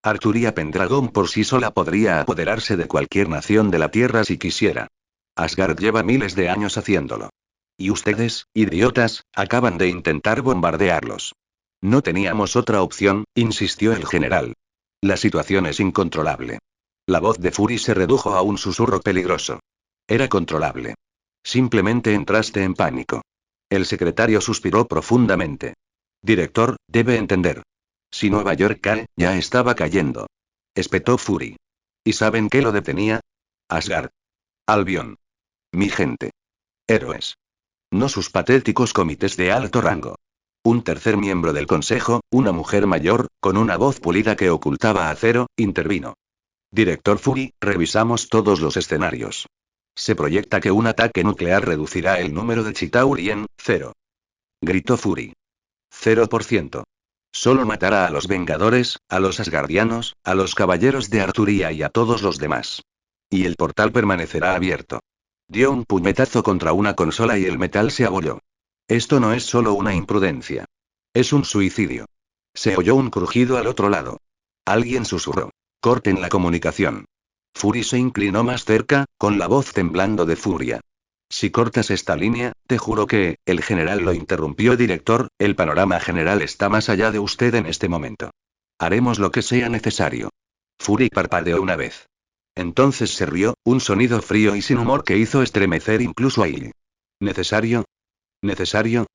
Arturia Pendragon por sí sola podría apoderarse de cualquier nación de la Tierra si quisiera. Asgard lleva miles de años haciéndolo. Y ustedes, idiotas, acaban de intentar bombardearlos. No teníamos otra opción, insistió el general. La situación es incontrolable. La voz de Fury se redujo a un susurro peligroso. Era controlable. Simplemente entraste en pánico. El secretario suspiró profundamente. Director, debe entender. Si Nueva York cae, ya estaba cayendo. Espetó Fury. ¿Y saben qué lo detenía? Asgard. Albion. Mi gente. Héroes. No sus patéticos comités de alto rango. Un tercer miembro del consejo, una mujer mayor, con una voz pulida que ocultaba acero, intervino. Director Fury, revisamos todos los escenarios. Se proyecta que un ataque nuclear reducirá el número de Chitauri en 0. Gritó Fury. 0%. Solo matará a los Vengadores, a los Asgardianos, a los Caballeros de Arturia y a todos los demás. Y el portal permanecerá abierto. Dio un puñetazo contra una consola y el metal se abolló. Esto no es solo una imprudencia. Es un suicidio. Se oyó un crujido al otro lado. Alguien susurró. Corten la comunicación. Fury se inclinó más cerca, con la voz temblando de furia. Si cortas esta línea, te juro que, el general lo interrumpió. Director, el panorama general está más allá de usted en este momento. Haremos lo que sea necesario. Fury parpadeó una vez. Entonces se rió, un sonido frío y sin humor que hizo estremecer incluso a él. ¿Necesario? ¿Necesario?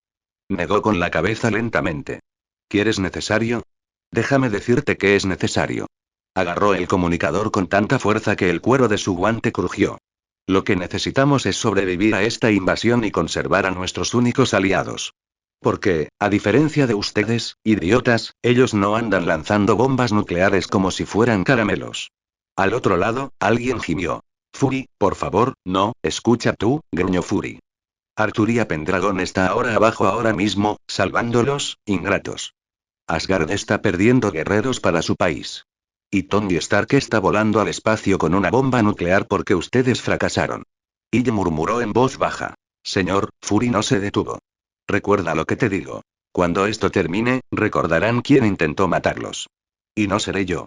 Negó con la cabeza lentamente. ¿Quieres necesario? Déjame decirte que es necesario. Agarró el comunicador con tanta fuerza que el cuero de su guante crujió. Lo que necesitamos es sobrevivir a esta invasión y conservar a nuestros únicos aliados. Porque, a diferencia de ustedes, idiotas, ellos no andan lanzando bombas nucleares como si fueran caramelos. Al otro lado, alguien gimió. Fury, por favor, no, escucha tú, gruñó Fury. Arturia Pendragon está ahora mismo, salvándolos, ingratos. Asgard está perdiendo guerreros para su país. Y Tony Stark está volando al espacio con una bomba nuclear porque ustedes fracasaron. Ille murmuró en voz baja. Señor, Fury no se detuvo. Recuerda lo que te digo. Cuando esto termine, recordarán quién intentó matarlos. Y no seré yo.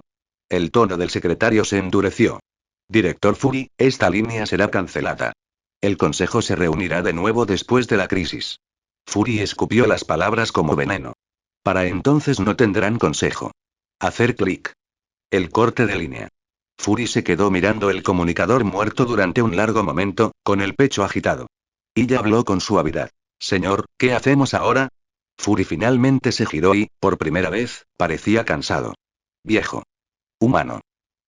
El tono del secretario se endureció. Director Fury, esta línea será cancelada. El consejo se reunirá de nuevo después de la crisis. Fury escupió las palabras como veneno. Para entonces no tendrán consejo. Hacer clic. El corte de línea. Fury se quedó mirando el comunicador muerto durante un largo momento, con el pecho agitado. Ella habló con suavidad. Señor, ¿qué hacemos ahora? Fury finalmente se giró y, por primera vez, parecía cansado. Viejo. Humano.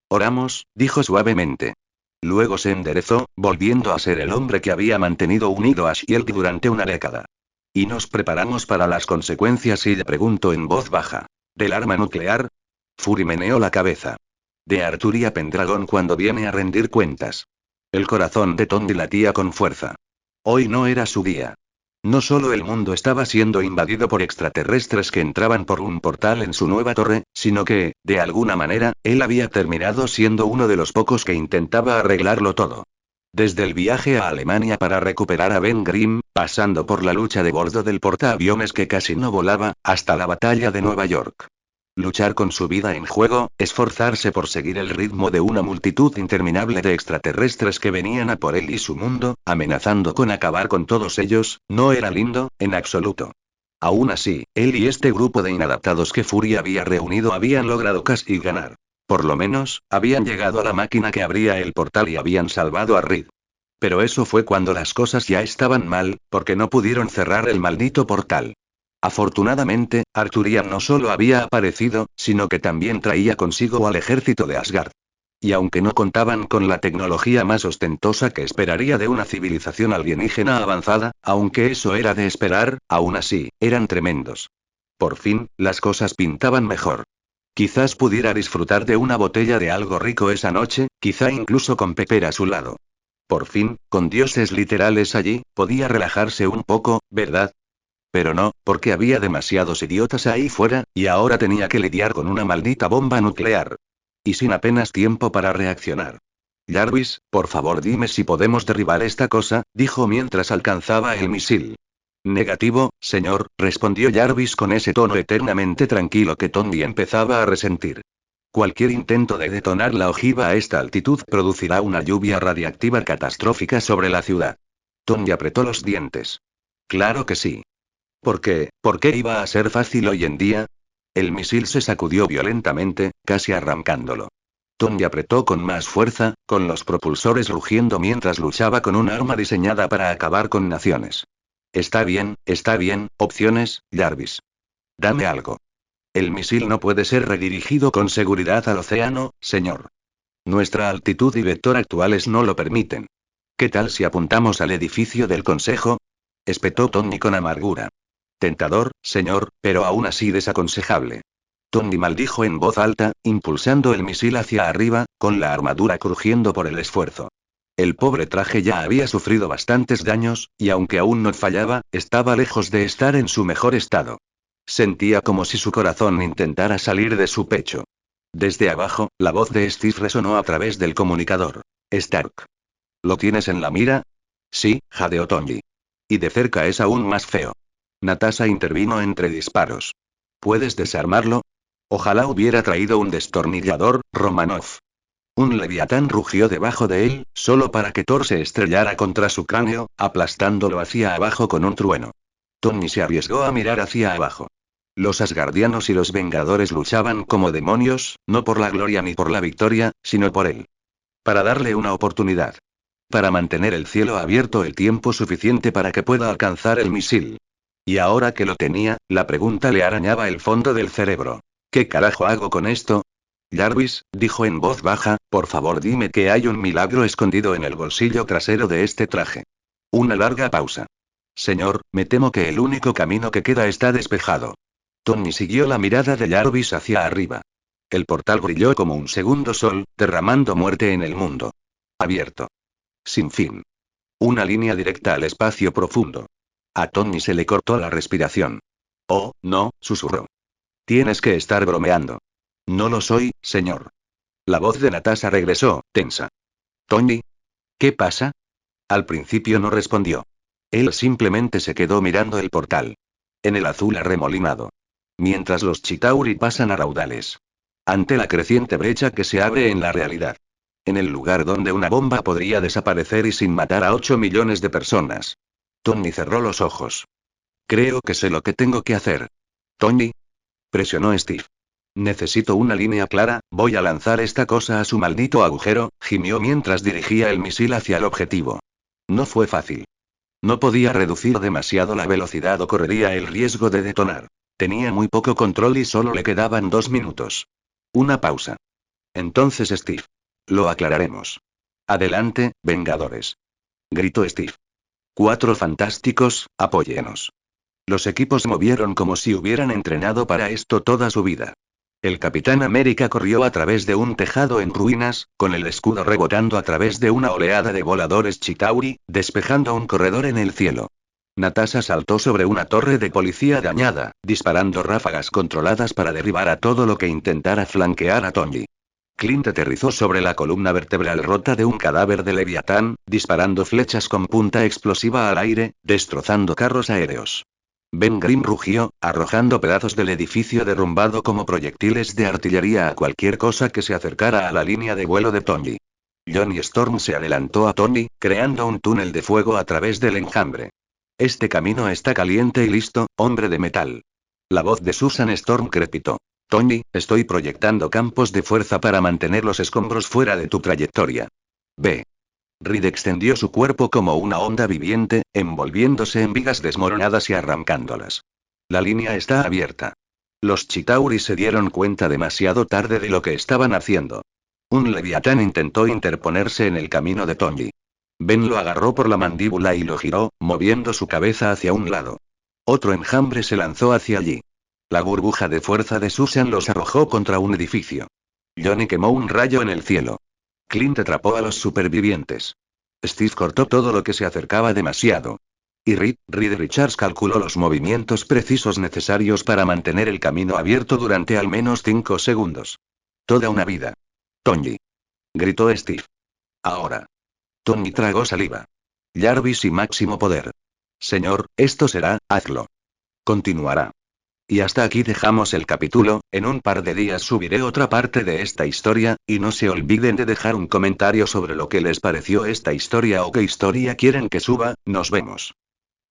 Oramos, dijo suavemente. Luego se enderezó, volviendo a ser el hombre que había mantenido unido a Shield durante una década. ¿Y nos preparamos para las consecuencias? Y le preguntó en voz baja. ¿Del arma nuclear? Fury meneó la cabeza. De Arturia Pendragon cuando viene a rendir cuentas. El corazón de Tony latía con fuerza. Hoy no era su día. No solo el mundo estaba siendo invadido por extraterrestres que entraban por un portal en su nueva torre, sino que, de alguna manera, él había terminado siendo uno de los pocos que intentaba arreglarlo todo. Desde el viaje a Alemania para recuperar a Ben Grimm, pasando por la lucha de bordo del portaaviones que casi no volaba, hasta la batalla de Nueva York. Luchar con su vida en juego, esforzarse por seguir el ritmo de una multitud interminable de extraterrestres que venían a por él y su mundo, amenazando con acabar con todos ellos, no era lindo, en absoluto. Aún así, él y este grupo de inadaptados que Fury había reunido habían logrado casi ganar. Por lo menos, habían llegado a la máquina que abría el portal y habían salvado a Reed. Pero eso fue cuando las cosas ya estaban mal, porque no pudieron cerrar el maldito portal. Afortunadamente, Arthurian no solo había aparecido, sino que también traía consigo al ejército de Asgard. Y aunque no contaban con la tecnología más ostentosa que esperaría de una civilización alienígena avanzada, aunque eso era de esperar, aún así, eran tremendos. Por fin, las cosas pintaban mejor. Quizás pudiera disfrutar de una botella de algo rico esa noche, quizá incluso con Pepper a su lado. Por fin, con dioses literales allí, podía relajarse un poco, ¿verdad? Pero no, porque había demasiados idiotas ahí fuera, y ahora tenía que lidiar con una maldita bomba nuclear. Y sin apenas tiempo para reaccionar. Jarvis, por favor dime si podemos derribar esta cosa, dijo mientras alcanzaba el misil. Negativo, señor, respondió Jarvis con ese tono eternamente tranquilo que Tony empezaba a resentir. Cualquier intento de detonar la ojiva a esta altitud producirá una lluvia radiactiva catastrófica sobre la ciudad. Tony apretó los dientes. Claro que sí. ¿Por qué? ¿Por qué iba a ser fácil hoy en día? El misil se sacudió violentamente, casi arrancándolo. Tony apretó con más fuerza, con los propulsores rugiendo mientras luchaba con un arma diseñada para acabar con naciones. Está bien, opciones, Jarvis. Dame algo. El misil no puede ser redirigido con seguridad al océano, señor. Nuestra altitud y vector actuales no lo permiten. ¿Qué tal si apuntamos al edificio del consejo? Espetó Tony con amargura. Tentador, señor, pero aún así desaconsejable. Tony maldijo en voz alta, impulsando el misil hacia arriba, con la armadura crujiendo por el esfuerzo. El pobre traje ya había sufrido bastantes daños, y aunque aún no fallaba, estaba lejos de estar en su mejor estado. Sentía como si su corazón intentara salir de su pecho. Desde abajo, la voz de Steve resonó a través del comunicador. Stark. ¿Lo tienes en la mira? Sí, jadeó Tony. Y de cerca es aún más feo. Natasha intervino entre disparos. ¿Puedes desarmarlo? Ojalá hubiera traído un destornillador, Romanov. Un leviatán rugió debajo de él, solo para que Thor se estrellara contra su cráneo, aplastándolo hacia abajo con un trueno. Tony se arriesgó a mirar hacia abajo. Los Asgardianos y los Vengadores luchaban como demonios, no por la gloria ni por la victoria, sino por él. Para darle una oportunidad. Para mantener el cielo abierto el tiempo suficiente para que pueda alcanzar el misil. Y ahora que lo tenía, la pregunta le arañaba el fondo del cerebro. ¿Qué carajo hago con esto? Jarvis, dijo en voz baja, por favor dime que hay un milagro escondido en el bolsillo trasero de este traje. Una larga pausa. Señor, me temo que el único camino que queda está despejado. Tony siguió la mirada de Jarvis hacia arriba. El portal brilló como un segundo sol, derramando muerte en el mundo. Abierto. Sin fin. Una línea directa al espacio profundo. A Tony se le cortó la respiración. Oh, no, susurró. Tienes que estar bromeando. No lo soy, señor. La voz de Natasha regresó, tensa. Tony. ¿Qué pasa? Al principio no respondió. Él simplemente se quedó mirando el portal. En el azul arremolinado. Mientras los Chitauri pasan a raudales. Ante la creciente brecha que se abre en la realidad. En el lugar donde una bomba podría desaparecer y sin matar a 8 millones de personas. Tony cerró los ojos. Creo que sé lo que tengo que hacer. Tony. Presionó Steve. Necesito una línea clara, voy a lanzar esta cosa a su maldito agujero, gimió mientras dirigía el misil hacia el objetivo. No fue fácil. No podía reducir demasiado la velocidad o correría el riesgo de detonar. Tenía muy poco control y solo le quedaban 2 minutos. Una pausa. Entonces Steve. Lo aclararemos. Adelante, Vengadores. Gritó Steve. 4 fantásticos, apóyenos. Los equipos movieron como si hubieran entrenado para esto toda su vida. El Capitán América corrió a través de un tejado en ruinas, con el escudo rebotando a través de una oleada de voladores Chitauri, despejando un corredor en el cielo. Natasha saltó sobre una torre de policía dañada, disparando ráfagas controladas para derribar a todo lo que intentara flanquear a Tony. Clint aterrizó sobre la columna vertebral rota de un cadáver de Leviatán, disparando flechas con punta explosiva al aire, destrozando carros aéreos. Ben Grimm rugió, arrojando pedazos del edificio derrumbado como proyectiles de artillería a cualquier cosa que se acercara a la línea de vuelo de Tony. Johnny Storm se adelantó a Tony, creando un túnel de fuego a través del enjambre. Este camino está caliente y listo, hombre de metal. La voz de Susan Storm crepitó. Tony, estoy proyectando campos de fuerza para mantener los escombros fuera de tu trayectoria. Ve. Reed extendió su cuerpo como una onda viviente, envolviéndose en vigas desmoronadas y arrancándolas. La línea está abierta. Los Chitauri se dieron cuenta demasiado tarde de lo que estaban haciendo. Un leviatán intentó interponerse en el camino de Tonji. Ben lo agarró por la mandíbula y lo giró, moviendo su cabeza hacia un lado. Otro enjambre se lanzó hacia allí. La burbuja de fuerza de Susan los arrojó contra un edificio. Johnny quemó un rayo en el cielo. Clint atrapó a los supervivientes. Steve cortó todo lo que se acercaba demasiado. Y Reed Richards calculó los movimientos precisos necesarios para mantener el camino abierto durante al menos 5 segundos. Toda una vida. Tonji. Gritó Steve. Ahora. Tonji tragó saliva. Jarvis y máximo poder. Señor, esto será, hazlo. Continuará. Y hasta aquí dejamos el capítulo. En un par de días subiré otra parte de esta historia, y no se olviden de dejar un comentario sobre lo que les pareció esta historia o qué historia quieren que suba. Nos vemos.